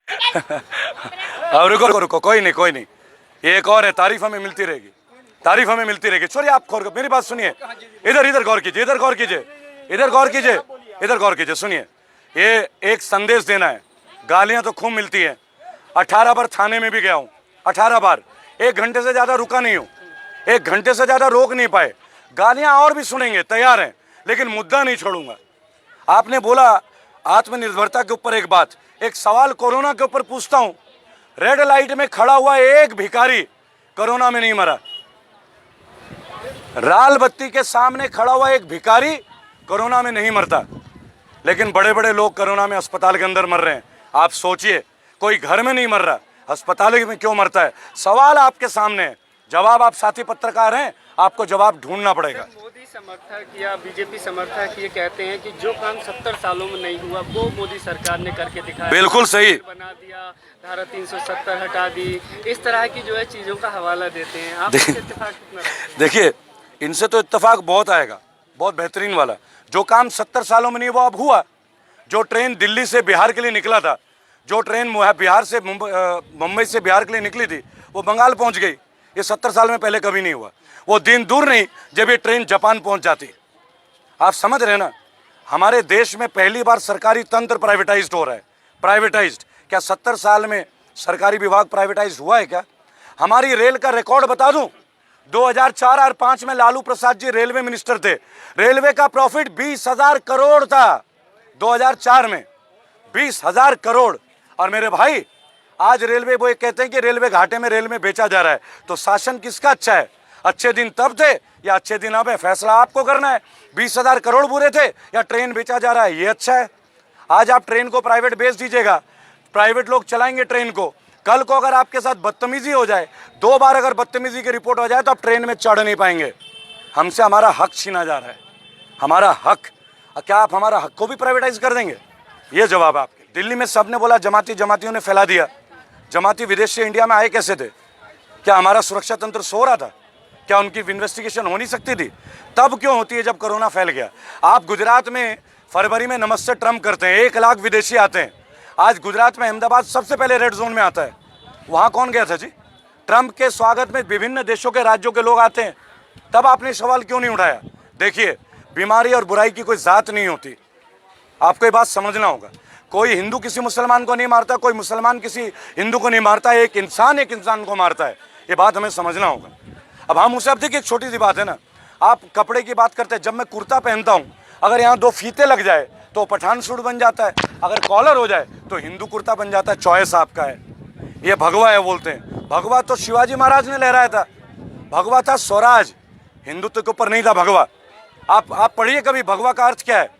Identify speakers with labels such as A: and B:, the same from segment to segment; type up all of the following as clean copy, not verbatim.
A: अब रुको रुको, कोई नहीं, ये एक और है, तारीफ हमें मिलती रहेगी, तारीफ हमें मिलती रहेगी। छोड़िए आप मेरी बात सुनिए, इधर गौर कीजिए, इधर गौर कीजिए, सुनिए। ये एक संदेश देना है, गालियां तो खूब मिलती है। 18 बार थाने में भी गया हूं, 18 बार, 1 घंटे से ज्यादा रुका नहीं हूं, 1 घंटे से ज्यादा रोक नहीं पाए। गालियां और भी सुनेंगे, तैयार हैं, लेकिन मुद्दा नहीं छोड़ूंगा। आपने बोला आत्मनिर्भरता के ऊपर एक बात, एक सवाल कोरोना के ऊपर पूछता हूं। रेड लाइट में खड़ा हुआ एक भिखारी कोरोना में नहीं मरा। लाल बत्ती के सामने खड़ा हुआ एक भिखारी कोरोना में नहीं मरता, लेकिन बड़े बड़े लोग कोरोना में अस्पताल के अंदर मर रहे हैं। आप सोचिए, कोई घर में नहीं मर रहा, अस्पताल में क्यों मरता है? सवाल आपके सामने है, जवाब आप साथी पत्रकार हैं, आपको जवाब ढूंढना पड़ेगा।
B: मोदी समर्थक या बीजेपी समर्थक ये कहते हैं कि जो काम 70 सालों में नहीं हुआ वो मोदी सरकार ने करके दिखाया,
A: बिल्कुल सही,
B: बना दिया, धारा 370 हटा दी, इस तरह की जो है चीजों का हवाला देते हैं। आप
A: देखिए, इनसे तो इत्तेफाक बहुत आएगा, बहुत बेहतरीन वाला। जो काम 70 सालों में नहीं हुआ अब हुआ। जो ट्रेन दिल्ली से बिहार के लिए निकला था, जो ट्रेन बिहार से मुंबई से बिहार के लिए निकली थी, वो बंगाल पहुंच गई। ये 70 साल में पहले कभी नहीं हुआ। वो दिन दूर नहीं जब ये ट्रेन जापान पहुंच जाती। आप समझ रहे ना, हमारे देश में पहली बार सरकारी तंत्र प्राइवेटाइज्ड हो रहा है। प्राइवेटाइज्ड क्या 70 साल में सरकारी विभाग प्राइवेटाइज हुआ है क्या? हमारी रेल का रिकॉर्ड बता दूं, 2004 और 5 में लालू प्रसाद जी रेलवे मिनिस्टर थे। रेलवे का प्रॉफिट 20,000 करोड़ था 2004 में, 20,000 करोड़। और मेरे भाई, आज रेलवे वो कहते हैं कि रेलवे घाटे में रेल में बेचा जा रहा है। तो शासन किसका अच्छा है? अच्छे दिन तब थे या अच्छे दिन अब है? फैसला आपको करना है। 20,000 करोड़ बुरे थे या ट्रेन बेचा जा रहा है, ये अच्छा है। आज आप ट्रेन को प्राइवेट बेच दीजिएगा, प्राइवेट लोग चलाएंगे ट्रेन को। कल को अगर आपके साथ बदतमीजी हो जाए, 2 बार अगर बदतमीजी की रिपोर्ट हो जाए, तो आप ट्रेन में चढ़ नहीं पाएंगे। हमसे हमारा हक छीना जा रहा है, हमारा हक। क्या आप हमारा हक को भी प्राइवेटाइज कर देंगे? ये जवाब है आपके। दिल्ली में सबने बोला जमातियों ने फैला दिया। जमाती विदेश से इंडिया में आए कैसे थे? क्या हमारा सुरक्षा तंत्र सो रहा था? क्या उनकी इन्वेस्टिगेशन हो नहीं सकती थी? तब क्यों होती है जब कोरोना फैल गया? आप गुजरात में फरवरी में नमस्ते ट्रम्प करते हैं, 1 लाख विदेशी आते हैं। आज गुजरात में अहमदाबाद सबसे पहले रेड जोन में आता है। वहां कौन गया था जी? ट्रम्प के स्वागत में विभिन्न देशों के राज्यों के लोग आते हैं। तब आपने सवाल क्यों नहीं उठाया? देखिए, बीमारी और बुराई की कोई जात नहीं होती, आपको ये बात समझना होगा। कोई हिंदू किसी मुसलमान को नहीं मारता, कोई मुसलमान किसी हिंदू को नहीं मारता। एक इंसान को मारता है, ये बात हमें समझना होगा। अब हम उसे, अब देखिए एक छोटी सी बात है ना, आप कपड़े की बात करते हैं। जब मैं कुर्ता पहनता हूँ, अगर यहाँ 2 फीते लग जाए तो पठान सूट बन जाता है, अगर कॉलर हो जाए तो हिंदू कुर्ता बन जाता है। चॉइस आपका है। ये भगवा है बोलते हैं, भगवा तो शिवाजी महाराज ने लहराया था। भगवा था स्वराज, हिंदुत्व के ऊपर नहीं था भगवा। आप पढ़िए कभी, भगवा का अर्थ क्या है?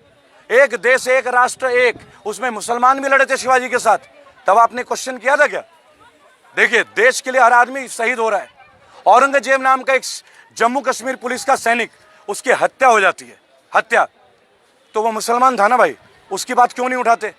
A: एक देश एक राष्ट्र एक। उसमें मुसलमान भी लड़े थे शिवाजी के साथ, तब आपने क्वेश्चन किया था क्या? देखिए, देश के लिए हर आदमी शहीद हो रहा है। औरंगजेब नाम का एक जम्मू कश्मीर पुलिस का सैनिक, उसकी हत्या हो जाती है, हत्या, तो वो मुसलमान था ना भाई, उसकी बात क्यों नहीं उठाते?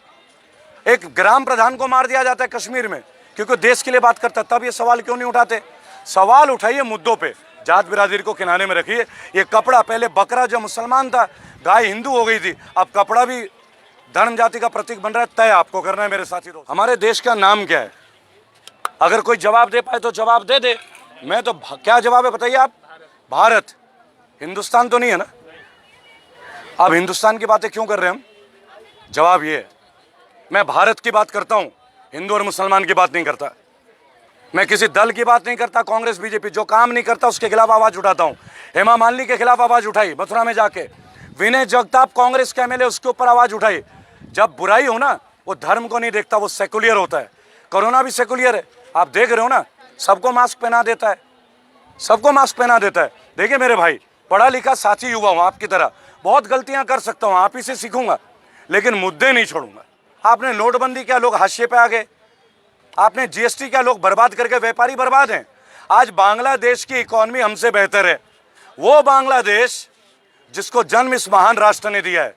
A: एक ग्राम प्रधान को मार दिया जाता है कश्मीर में क्योंकि देश के लिए बात करता है, तब ये सवाल क्यों नहीं उठाते? सवाल उठाइए मुद्दों पे, जात बिरादरी को किनारे में रखिए। ये कपड़ा, पहले बकरा जो मुसलमान था, गाय हिंदू हो गई थी, अब कपड़ा भी धर्म जाति का प्रतीक बन रहा है। तय आपको करना है मेरे साथी दोस्त। हमारे देश का नाम क्या है? अगर कोई जवाब दे पाए तो जवाब दे दे। मैं तो क्या जवाब है बताइए आप? भारत। हिंदुस्तान तो नहीं है ना? अब हिंदुस्तान की बातें क्यों कर रहे हैं हम? जवाब ये है, मैं भारत की बात करता हूं, हिंदू और मुसलमान की बात नहीं करता। मैं किसी दल की बात नहीं करता, कांग्रेस बीजेपी जो काम नहीं करता उसके खिलाफ आवाज उठाता हूं। हेमा मालिनी के खिलाफ आवाज उठाई मथुरा में जाके, विनय जगताप कांग्रेस के एमएलए, उसके ऊपर आवाज उठाई। जब बुराई हो ना, वो धर्म को नहीं देखता, वो सेकुलर होता है। कोरोना भी सेकुलर है, आप देख रहे हो ना, सबको मास्क पहना देता है, सबको मास्क पहना देता है। देखिए मेरे भाई, पढ़ा लिखा साथी युवा हूं आपकी तरह, बहुत गलतियां कर सकता हूं, आप ही से सीखूंगा, लेकिन मुद्दे नहीं छोड़ूंगा। आपने नोटबंदी क्या, लोग हाशिए पे आ गए। आपने जीएसटी क्या, लोग बर्बाद करके, व्यापारी बर्बाद हैं। आज बांग्लादेश की इकॉनमी हमसे बेहतर है। वो बांग्लादेश जिसको जन्म इस महान राष्ट्र ने दिया है,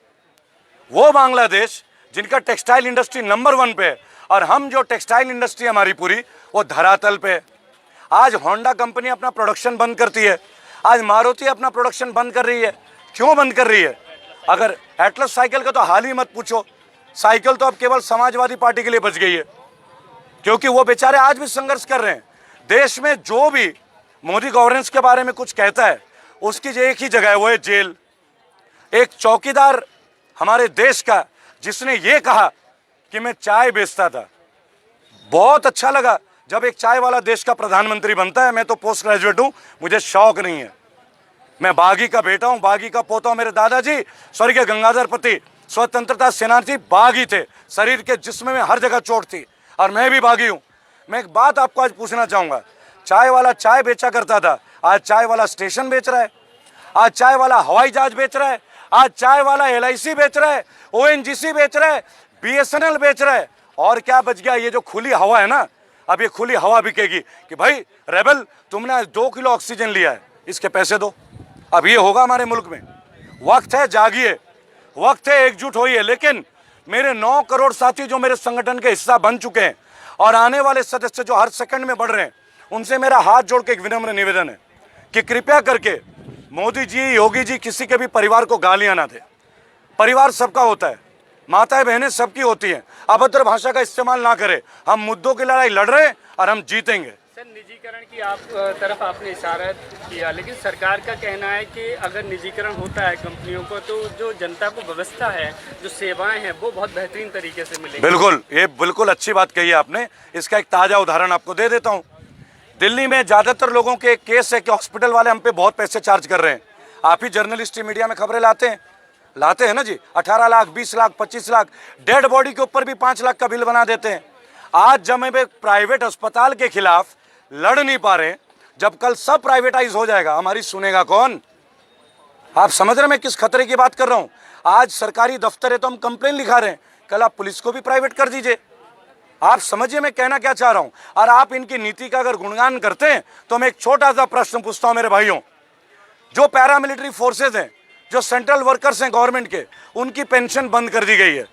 A: वो बांग्लादेश जिनका टेक्सटाइल इंडस्ट्री नंबर 1 पे है, और हम जो टेक्सटाइल इंडस्ट्री हमारी पूरी वो धरातल पे। आज होंडा कंपनी अपना प्रोडक्शन बंद करती है, आज मारुति अपना प्रोडक्शन बंद कर रही है। क्यों बंद कर रही है? अगर एटलस साइकिल का तो हाल ही मत पूछो, साइकिल तो अब केवल समाजवादी पार्टी के लिए बच गई है। क्योंकि वो बेचारे आज भी संघर्ष कर रहे हैं। देश में जो भी मोदी गवर्नेंस के बारे में कुछ कहता है उसकी जो एक ही जगह है, वो है जेल। एक चौकीदार हमारे देश का जिसने ये कहा कि मैं चाय बेचता था, बहुत अच्छा लगा जब एक चाय वाला देश का प्रधानमंत्री बनता है। मैं तो पोस्ट ग्रेजुएट हूं, मुझे शौक नहीं है। मैं बागी का बेटा हूं, बागी का पोता हूं। मेरे दादाजी स्वर्गीय गंगाधर पति स्वतंत्रता सेनानी बागी थे, शरीर के जिस्म में हर जगह चोट थी, और मैं भी बागी हूं। मैं एक बात आपको आज पूछना चाहूंगा, चाय वाला चाय बेचा करता था, आज चाय वाला स्टेशन बेच रहा है, आज चाय वाला हवाई जहाज बेच रहा है, आज चाय वाला LIC बेच रहा है, ONGC बेच रहा है, BSNL बेच रहा है। और क्या बच गया? ये जो खुली हवा है ना, अब ये खुली हवा बिकेगी कि भाई रेबल तुमने 2 किलो ऑक्सीजन लिया है, इसके पैसे दो। अब ये होगा हमारे मुल्क में। वक्त है, जागिए, वक्त है, एकजुट होइए। लेकिन मेरे 9 करोड़ साथी जो मेरे संगठन के हिस्सा बन चुके हैं और आने वाले सदस्य जो हर सेकंड में बढ़ रहे हैं, उनसे मेरा हाथ जोड़ के एक विनम्र निवेदन है कि कृपया करके मोदी जी, योगी जी किसी के भी परिवार को गालियां ना दे। परिवार सबका होता है, माताएं बहनें सबकी होती हैं। अभद्र भाषा का इस्तेमाल ना करें। हम मुद्दों की लड़ाई लड़ रहे हैं और हम जीतेंगे।
B: सर, निजीकरण की तरफ आपने इशारा किया, लेकिन सरकार का कहना है कि अगर निजीकरण होता है कंपनियों को तो जो जनता को व्यवस्था है, जो सेवाएं हैं, वो बहुत बेहतरीन तरीके से मिलेगी।
A: बिल्कुल, ये बिल्कुल अच्छी बात कही है आपने। इसका एक ताज़ा उदाहरण आपको दे देता हूँ। दिल्ली में ज़्यादातर लोगों के एक केस है कि हॉस्पिटल वाले हम पे बहुत पैसे चार्ज कर रहे हैं। आप ही जर्नलिस्ट मीडिया में खबरें लाते हैं ना जी, 18 लाख, 20 लाख, 25 लाख, डेड बॉडी के ऊपर भी 5 लाख का बिल बना देते हैं। आज जब हम एक प्राइवेट अस्पताल के खिलाफ लड़ नहीं पा रहे, जब कल सब प्राइवेटाइज हो जाएगा, हमारी सुनेगा कौन? आप समझ रहे मैं किस खतरे की बात कर रहा हूं? आज सरकारी दफ्तर है तो हम कंप्लेन लिखा रहे हैं, कल आप पुलिस को भी प्राइवेट कर दीजिए। आप समझिए मैं कहना क्या चाह रहा हूं। और आप इनकी नीति का अगर गुणगान करते हैं तो मैं एक छोटा सा प्रश्न पूछता हूं मेरे भाइयों, जो पैरामिलिट्री फोर्सेज हैं, जो सेंट्रल वर्कर्स हैं गवर्नमेंट के, उनकी पेंशन बंद कर दी गई है,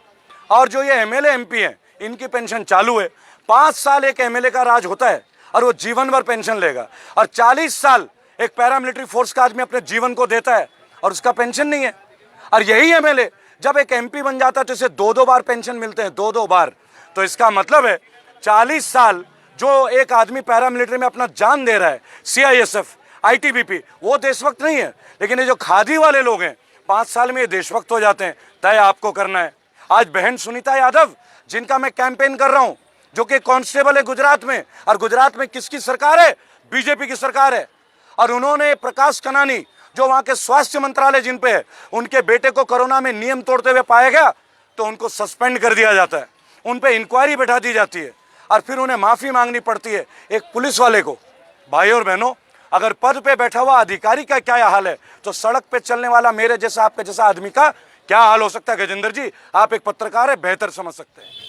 A: और जो ये MLA MP हैं, इनकी पेंशन चालू है। 5 साल एक MLA का राज होता है और वो जीवन भर पेंशन लेगा, और 40 साल एक पैरामिलिट्री फोर्स का आदमी अपने जीवन को देता है और उसका पेंशन नहीं है। और यही MLA जब एक MP बन जाता है तो इसे 2-2 बार पेंशन मिलते हैं, 2-2 बार। तो इसका मतलब है 40 साल जो एक आदमी पैरामिलिट्री में अपना जान दे रहा है, CISF, ITBP, वो देशभक्त नहीं है। लेकिन ये जो खादी वाले लोग हैं, 5 साल में ये देशभक्त हो जाते हैं। तय आपको करना है। आज बहन सुनीता यादव, जिनका मैं कैंपेन कर रहा हूं, जो कि कांस्टेबल है गुजरात में, और गुजरात में किसकी सरकार है? BJP की सरकार है। और उन्होंने प्रकाश कनानी, जो वहां के स्वास्थ्य मंत्रालय जिन पे है, उनके बेटे को कोरोना में नियम तोड़ते हुए पाया गया तो उनको सस्पेंड कर दिया जाता है, उन पे इंक्वायरी बैठा दी जाती है, और फिर उन्हें माफी मांगनी पड़ती है एक पुलिस वाले को। भाई और बहनों, अगर पद पे बैठा हुआ अधिकारी का क्या हाल है, तो सड़क पे चलने वाला मेरे जैसा, आपके जैसा आदमी का क्या हाल हो सकता है? गजेंद्र जी, आप एक पत्रकार है, बेहतर समझ सकते हैं।